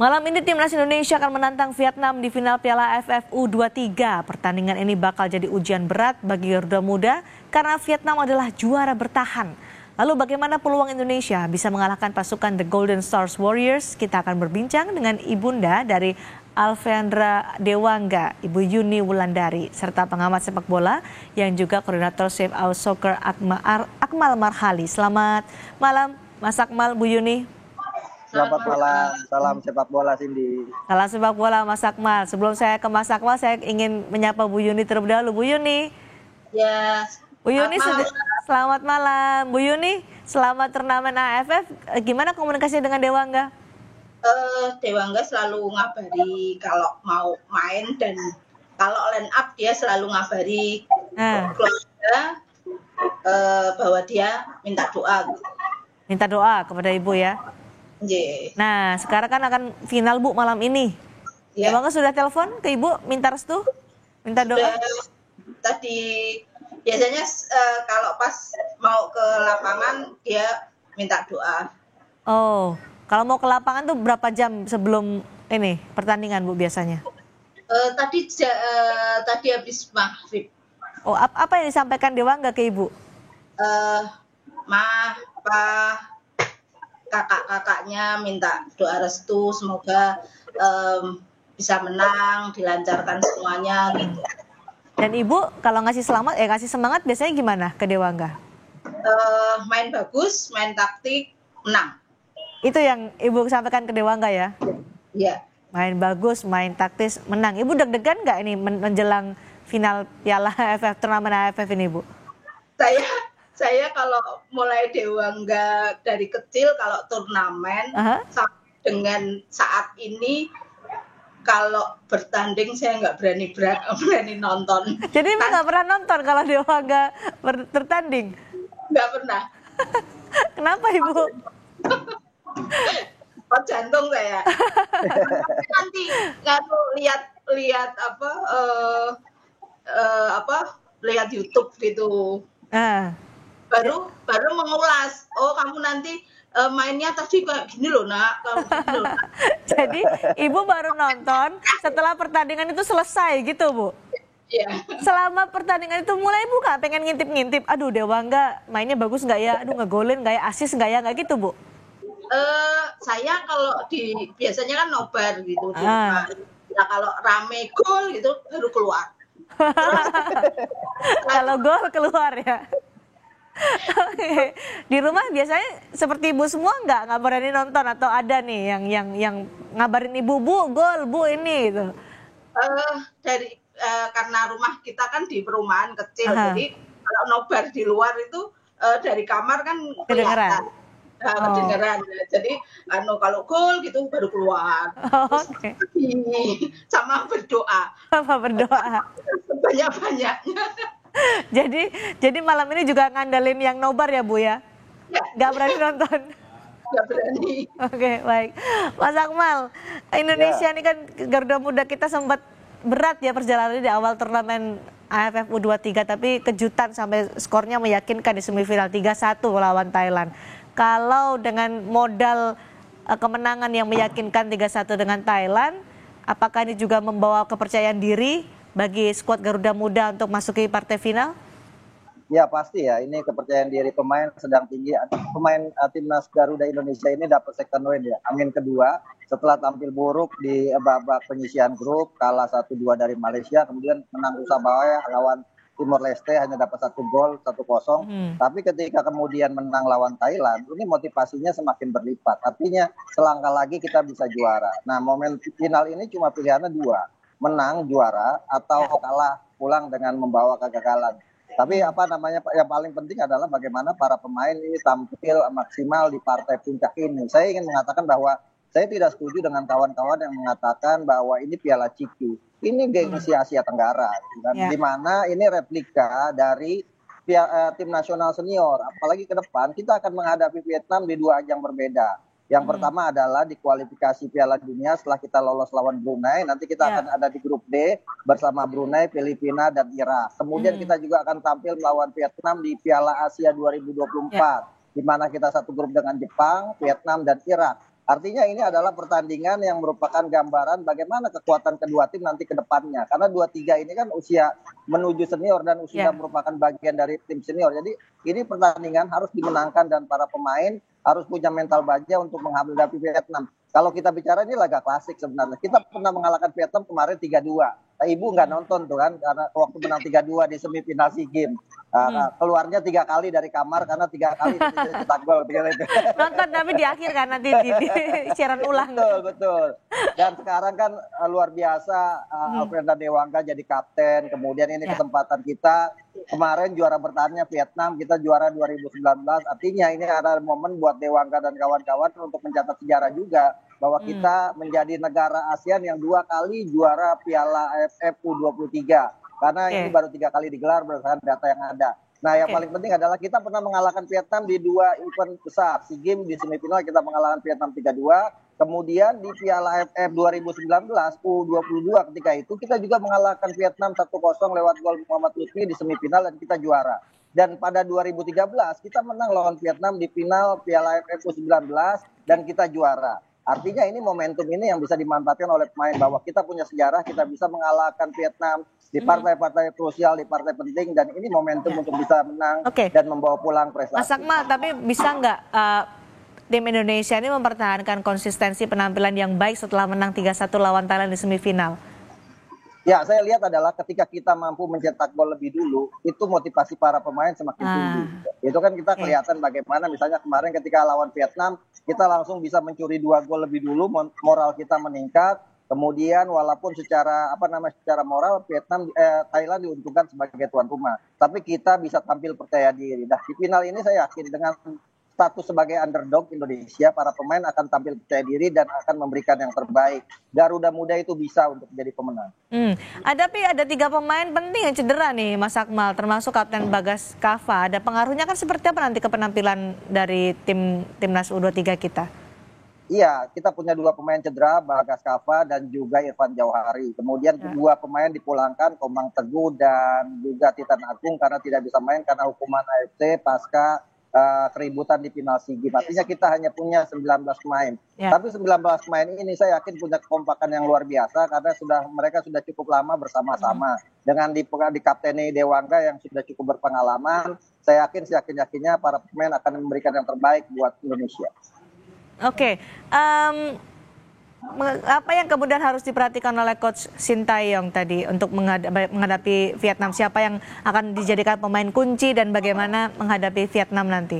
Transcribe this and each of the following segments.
Malam ini Timnas Indonesia akan menantang Vietnam di final Piala AFF U23. Pertandingan ini bakal jadi ujian berat bagi Garuda Muda karena Vietnam adalah juara bertahan. Lalu bagaimana peluang Indonesia bisa mengalahkan pasukan The Golden Stars Warriors? Kita akan berbincang dengan ibunda dari Alfeandra Dewangga, Ibu Yuni Wulandari, serta pengamat sepak bola yang juga koordinator Save Our Soccer Akmal Marhali. Selamat malam Mas Akmal, Bu Yuni. Selamat malam, salam sepak bola Cindy. Salam sepak bola Mas Akmal. Sebelum saya ke Mas Akmal, saya ingin menyapa Bu Yuni terlebih dahulu. Bu Yuni. Ya. Bu Yuni selamat malam. Bu Yuni, selamat turnamen AFF. Gimana komunikasi dengan Dewangga? Dewangga selalu ngabari kalau mau main dan kalau line up dia selalu ngabari keluarga bahwa dia minta doa. Minta doa kepada Ibu ya. Yeah. Nah, sekarang kan akan final Bu malam ini. Yeah. Dewangga sudah telepon ke Ibu minta restu? Minta doa? Tadi biasanya kalau pas mau ke lapangan dia minta doa. Oh, kalau mau ke lapangan tuh berapa jam sebelum ini pertandingan Bu biasanya? Tadi habis maghrib. Oh, apa yang disampaikan Dewangga ke Ibu? Kakak-kakaknya minta doa restu, semoga bisa menang, dilancarkan semuanya gitu. Dan Ibu kalau ngasih semangat biasanya gimana ke Dewangga? Main bagus, main taktik, menang. Itu yang Ibu sampaikan ke Dewangga ya? Iya. Main bagus, main taktis, menang. Ibu deg-degan nggak ini menjelang final Piala AFF, turnamen AFF ini, Bu? Saya kalau mulai Dewangga dari kecil kalau turnamen sampai dengan saat ini kalau bertanding saya nggak berani nonton. Jadi nggak pernah nonton kalau Dewangga bertanding? Nggak pernah. Kenapa Ibu? Jantung saya. Nanti lihat lihat YouTube gitu. Baru mengulas. Oh, kamu nanti mainnya tadi kayak gini loh, Nak. Jadi Ibu baru nonton setelah pertandingan itu selesai gitu, Bu? Iya. Selama pertandingan itu mulai Ibu nggak pengen ngintip-ngintip, aduh Dewangga mainnya bagus nggak ya, aduh ngegolin nggak ya, asis nggak ya, nggak gitu, Bu? Saya kalau biasanya kan nobar gitu. Nah, kalau rame gol gitu baru keluar. Kalau gol keluar ya. Oke. Di rumah biasanya seperti Ibu semua nggak berani nonton atau ada nih yang ngabarin Ibu, Bu gol, Bu ini gitu. Karena rumah kita kan di perumahan kecil, jadi kalau nobar di luar itu dari kamar kan kelihatan. Kedengeran. Jadi kalau gol gitu baru keluar. Sama berdoa. Banyak-banyaknya. Jadi malam ini juga ngandelin yang nobar ya Bu ya? Nggak berani nonton? Nggak berani. Oke, baik. Mas Akmal, Indonesia ini kan Garuda Muda kita sempat berat ya perjalanannya di awal turnamen AFF U23, tapi kejutan sampai skornya meyakinkan di semifinal 3-1 lawan Thailand. Kalau dengan modal kemenangan yang meyakinkan 3-1 dengan Thailand, apakah ini juga membawa kepercayaan diri bagi skuad Garuda Muda untuk masuki partai final? Ya pasti ya, ini kepercayaan diri pemain sedang tinggi. Pemain timnas Garuda Indonesia ini dapat second win ya, angin kedua setelah tampil buruk di babak penyisihan grup, kalah 1-2 dari Malaysia, kemudian menang Surabaya lawan Timor Leste hanya dapat 1 gol 1-0. Tapi ketika kemudian menang lawan Thailand, ini motivasinya semakin berlipat. Artinya selangkah lagi kita bisa juara. Nah, momen final ini cuma pilihannya 2, menang juara atau kalah pulang dengan membawa kegagalan. Tapi yang paling penting adalah bagaimana para pemain ini tampil maksimal di partai puncak ini. Saya ingin mengatakan bahwa saya tidak setuju dengan kawan-kawan yang mengatakan bahwa ini Piala Ciki. Ini gengsi Asia Tenggara, di mana ini replika dari tim nasional senior. Apalagi ke depan kita akan menghadapi Vietnam di 2 ajang berbeda. Yang pertama adalah di kualifikasi Piala Dunia setelah kita lolos lawan Brunei. Nanti kita akan ada di grup D bersama Brunei, Filipina, dan Irak. Kemudian kita juga akan tampil melawan Vietnam di Piala Asia 2024. Di mana kita satu grup dengan Jepang, Vietnam, dan Irak. Artinya ini adalah pertandingan yang merupakan gambaran bagaimana kekuatan kedua tim nanti ke depannya. Karena 2-3 ini kan usia menuju senior dan usia merupakan bagian dari tim senior. Jadi ini pertandingan harus dimenangkan dan para pemain harus punya mental baja untuk menghadapi Vietnam. Kalau kita bicara ini laga klasik sebenarnya. Kita pernah mengalahkan Vietnam kemarin 3-2. Ibu nggak nonton tuh kan, karena waktu menang 3-2 di semifinal SEA Games. Keluarnya 3 kali dari kamar karena 3 kali cetak gol. Nonton tapi di akhir kan nanti di siaran ulang. Betul. Dan sekarang kan luar biasa Alfreda Dewangga jadi kapten. Kemudian ini kesempatan kita. Kemarin juara bertahannya Vietnam, kita juara 2019. Artinya ini ada momen buat Dewangga dan kawan-kawan untuk mencatat sejarah juga bahwa kita menjadi negara ASEAN yang 2 kali juara Piala AFF U23. Karena ini baru 3 kali digelar berdasarkan data yang ada. Nah, yang paling penting adalah kita pernah mengalahkan Vietnam di 2 event besar. SEA Games di semifinal kita mengalahkan Vietnam 3-2. Kemudian di Piala AFF 2019 U22 ketika itu kita juga mengalahkan Vietnam 1-0 lewat gol Muhammad Lutfi di semifinal dan kita juara. Dan pada 2013 kita menang lawan Vietnam di final Piala AFF U19 dan kita juara. Artinya ini momentum ini yang bisa dimanfaatkan oleh pemain bahwa kita punya sejarah, kita bisa mengalahkan Vietnam di partai-partai krusial, di partai penting, dan ini momentum untuk bisa menang dan membawa pulang prestasi. Mas Akmal, tapi bisa nggak tim Indonesia ini mempertahankan konsistensi penampilan yang baik setelah menang 3-1 lawan Thailand di semifinal? Ya, saya lihat adalah ketika kita mampu mencetak gol lebih dulu, itu motivasi para pemain semakin tinggi. Itu kan kita kelihatan bagaimana misalnya kemarin ketika lawan Vietnam, kita langsung bisa mencuri 2 gol lebih dulu, moral kita meningkat. Kemudian walaupun secara moral Thailand diuntungkan sebagai tuan rumah, tapi kita bisa tampil percaya diri. Nah, di final ini saya yakin dengan status sebagai underdog Indonesia, para pemain akan tampil percaya diri dan akan memberikan yang terbaik. Garuda Muda itu bisa untuk menjadi pemenang. Tapi ada 3 pemain penting yang cedera nih, Mas Akmal, termasuk Kapten Bagas Kava. Ada pengaruhnya kan seperti apa nanti ke penampilan dari timnas U23 kita? Iya, kita punya 2 pemain cedera, Bagas Kava dan juga Irfan Jauhari. Kemudian 2 pemain dipulangkan, Komang Teguh dan juga Titan Agung karena tidak bisa main karena hukuman AFC pasca keributan di final SEA Games. Artinya kita hanya punya 19 pemain. Tapi 19 pemain ini saya yakin punya kekompakan yang luar biasa karena mereka sudah cukup lama bersama-sama. Dengan dikapteni Dewangga yang sudah cukup berpengalaman, saya yakin-yakinnya para pemain akan memberikan yang terbaik buat Indonesia. Apa yang kemudian harus diperhatikan oleh Coach Sintayong tadi untuk menghadapi Vietnam? Siapa yang akan dijadikan pemain kunci dan bagaimana menghadapi Vietnam nanti?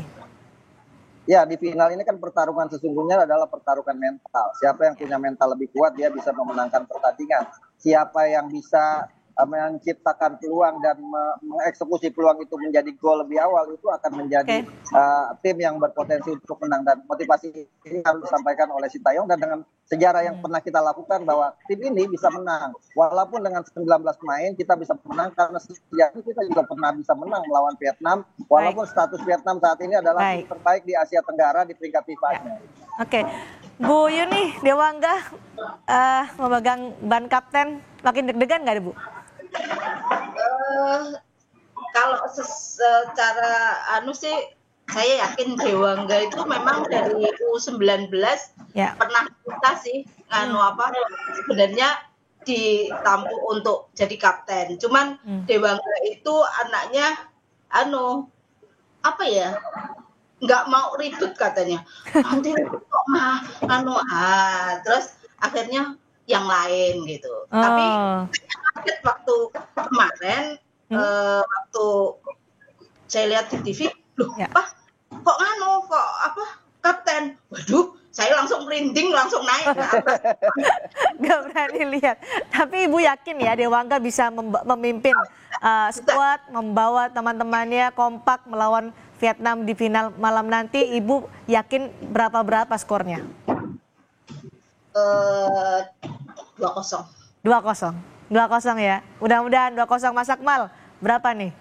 Ya, di final ini kan pertarungan sesungguhnya adalah pertarungan mental. Siapa yang punya mental lebih kuat, dia bisa memenangkan pertandingan. Siapa yang bisa menciptakan peluang dan mengeksekusi peluang itu menjadi gol lebih awal, itu akan menjadi tim yang berpotensi untuk menang. Dan motivasi ini harus disampaikan oleh Sintayong dan dengan sejarah yang pernah kita lakukan bahwa tim ini bisa menang. Walaupun dengan 19 pemain kita bisa menang karena sejak itu kita juga pernah bisa menang melawan Vietnam. Walaupun status Vietnam saat ini adalah tim terbaik di Asia Tenggara di peringkat FIFA-nya. Bu Yuni Dewangga memegang ban kapten, makin deg-degan nggak Bu? Kalau secara sih saya yakin Dewangga itu memang dari U19 pernah kita sih sebenarnya ditampung untuk jadi kapten. Cuman Dewangga itu anaknya nggak mau ribut katanya. Nanti kok terus akhirnya yang lain gitu. Tapi waktu kemarin waktu saya lihat di TV, kok kapten? Waduh, saya langsung merinding, langsung naik. Gak berani lihat. Tapi Ibu yakin ya Dewangga bisa memimpin skuad, membawa teman-temannya kompak melawan Vietnam di final malam nanti. Ibu yakin berapa skornya? 2-0. 2-0 ya. Mudah-mudahan 2-0. Mas Akmal, berapa nih?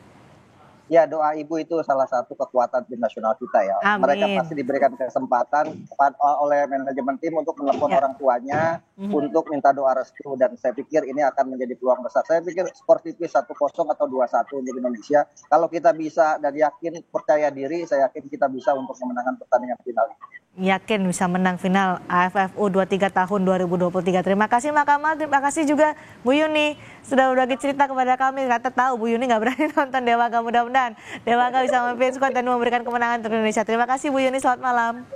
Ya, doa Ibu itu salah satu kekuatan tim nasional kita ya. Amin. Mereka pasti diberikan kesempatan oleh manajemen tim untuk menelepon orang tuanya untuk minta doa restu, dan saya pikir ini akan menjadi peluang besar. Saya pikir skor tipis 1-0 atau 2-1 untuk Indonesia. Kalau kita bisa dan yakin, percaya diri, saya yakin kita bisa untuk memenangkan pertandingan final. Yakin bisa menang final AFF U23 tahun 2023. Terima kasih Mbak Kamal, terima kasih juga Bu Yuni sudah berbagi cerita kepada kami. Ternyata tahu Bu Yuni nggak berani nonton Dewaga, mudah-mudahan Dewaga bisa memimpin skuad dan memberikan kemenangan untuk Indonesia. Terima kasih Bu Yuni, selamat malam.